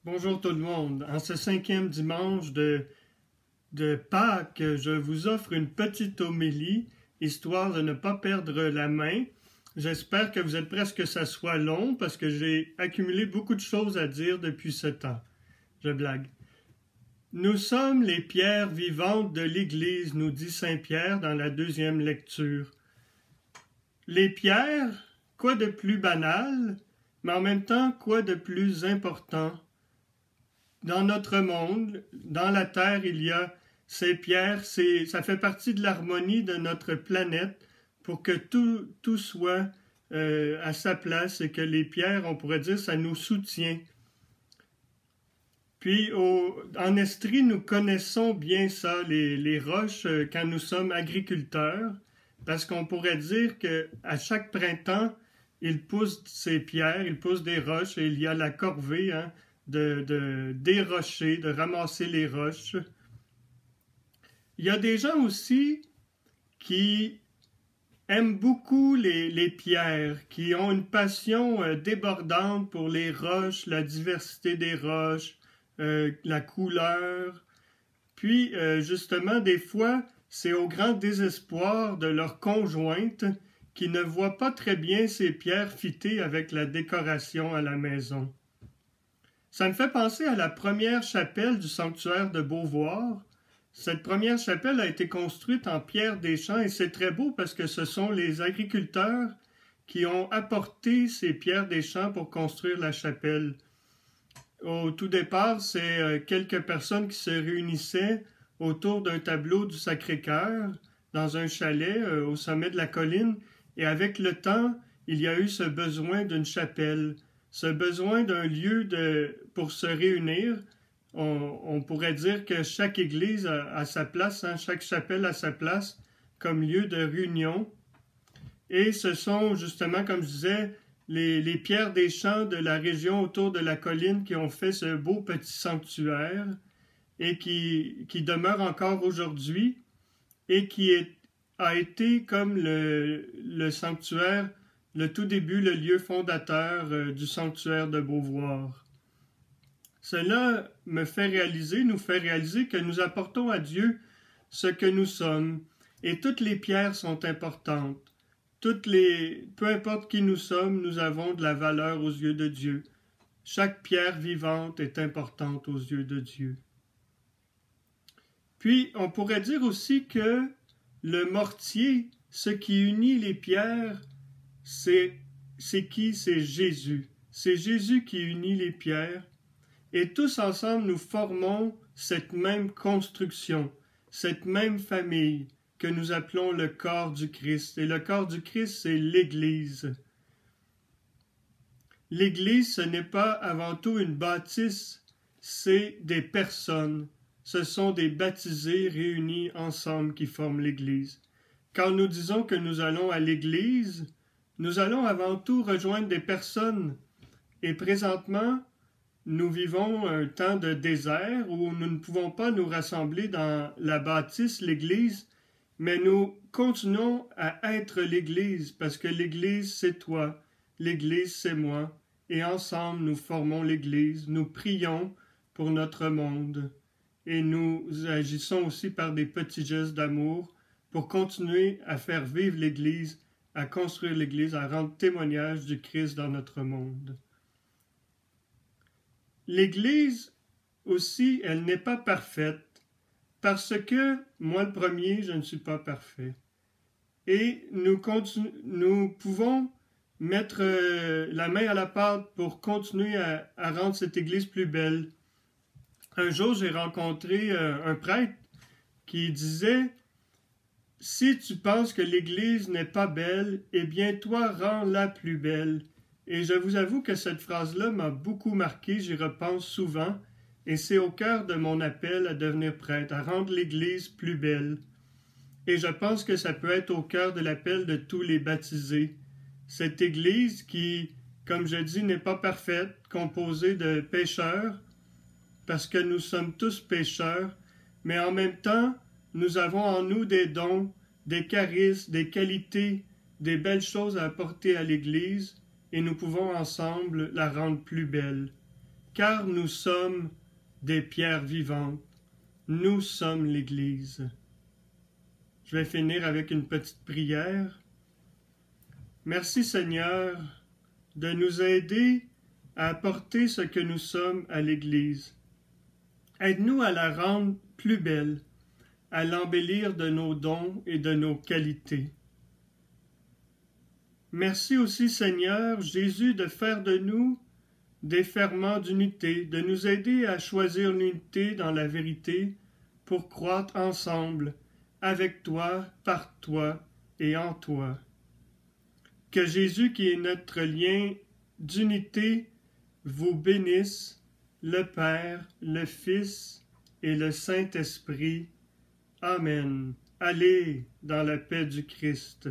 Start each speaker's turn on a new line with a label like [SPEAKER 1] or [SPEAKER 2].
[SPEAKER 1] Bonjour tout le monde. En ce 5e dimanche de Pâques, je vous offre une petite homélie, histoire de ne pas perdre la main. J'espère que vous êtes prêts à ce que ça soit long, parce que j'ai accumulé beaucoup de choses à dire depuis ce temps. Je blague. Nous sommes les pierres vivantes de l'Église, nous dit Saint Pierre dans la 2e lecture. Les pierres, quoi de plus banal, mais en même temps, quoi de plus important? Dans notre monde, dans la Terre, il y a ces pierres, ça fait partie de l'harmonie de notre planète pour que tout soit à sa place et que les pierres, on pourrait dire, ça nous soutient. Puis, en Estrie, nous connaissons bien ça, les roches, quand nous sommes agriculteurs, parce qu'on pourrait dire qu'à chaque printemps, il pousse ces pierres, il pousse des roches, et il y a la corvée de dérocher, de ramasser les roches. Il y a des gens aussi qui aiment beaucoup les pierres, qui ont une passion débordante pour les roches, la diversité des roches, la couleur. Puis, justement, des fois, c'est au grand désespoir de leur conjointe qui ne voit pas très bien ces pierres fitées avec la décoration à la maison. Ça me fait penser à la première chapelle du sanctuaire de Beauvoir. Cette première chapelle a été construite en pierre des champs et c'est très beau parce que ce sont les agriculteurs qui ont apporté ces pierres des champs pour construire la chapelle. Au tout départ, c'est quelques personnes qui se réunissaient autour d'un tableau du Sacré-Cœur dans un chalet au sommet de la colline. Et avec le temps, il y a eu ce besoin d'une chapelle, ce besoin d'un lieu pour se réunir. On pourrait dire que chaque église a sa place, chaque chapelle a sa place comme lieu de réunion. Et ce sont justement, comme je disais, les pierres des champs de la région autour de la colline qui ont fait ce beau petit sanctuaire et qui demeure encore aujourd'hui et qui a été comme le sanctuaire, le tout début, le lieu fondateur du sanctuaire de Beauvoir. Cela nous fait réaliser que nous apportons à Dieu ce que nous sommes, et toutes les pierres sont importantes. Peu importe qui nous sommes, nous avons de la valeur aux yeux de Dieu. Chaque pierre vivante est importante aux yeux de Dieu. Puis, on pourrait dire aussi que le mortier, ce qui unit les pierres, c'est qui? C'est Jésus. C'est Jésus qui unit les pierres. Et tous ensemble, nous formons cette même construction, cette même famille que nous appelons le corps du Christ. Et le corps du Christ, c'est l'Église. L'Église, ce n'est pas avant tout une bâtisse, c'est des personnes. Ce sont des baptisés réunis ensemble qui forment l'Église. Quand nous disons que nous allons à l'Église, nous allons avant tout rejoindre des personnes. Et présentement, nous vivons un temps de désert où nous ne pouvons pas nous rassembler dans la bâtisse, l'Église, mais nous continuons à être l'Église parce que l'Église, c'est toi, l'Église, c'est moi, et ensemble, nous formons l'Église, nous prions pour notre monde. Et nous agissons aussi par des petits gestes d'amour pour continuer à faire vivre l'Église, à construire l'Église, à rendre témoignage du Christ dans notre monde. L'Église aussi, elle n'est pas parfaite, parce que, moi le premier, je ne suis pas parfait. Et nous pouvons mettre la main à la pâte pour continuer à rendre cette Église plus belle. Un jour, j'ai rencontré un prêtre qui disait « Si tu penses que l'Église n'est pas belle, eh bien toi, rends-la plus belle. » Et je vous avoue que cette phrase-là m'a beaucoup marqué, j'y repense souvent, et c'est au cœur de mon appel à devenir prêtre, à rendre l'Église plus belle. Et je pense que ça peut être au cœur de l'appel de tous les baptisés. Cette Église qui, comme je dis, n'est pas parfaite, composée de pécheurs, parce que nous sommes tous pécheurs, mais en même temps, nous avons en nous des dons, des charismes, des qualités, des belles choses à apporter à l'Église, et nous pouvons ensemble la rendre plus belle. car nous sommes des pierres vivantes. Nous sommes l'Église. Je vais finir avec une petite prière. Merci Seigneur de nous aider à apporter ce que nous sommes à l'Église. Aide-nous à la rendre plus belle, à l'embellir de nos dons et de nos qualités. Merci aussi Seigneur Jésus de faire de nous des ferments d'unité, de nous aider à choisir l'unité dans la vérité pour croître ensemble, avec toi, par toi et en toi. Que Jésus, qui est notre lien d'unité, vous bénisse, le Père, le Fils et le Saint-Esprit. Amen. Allez dans la paix du Christ.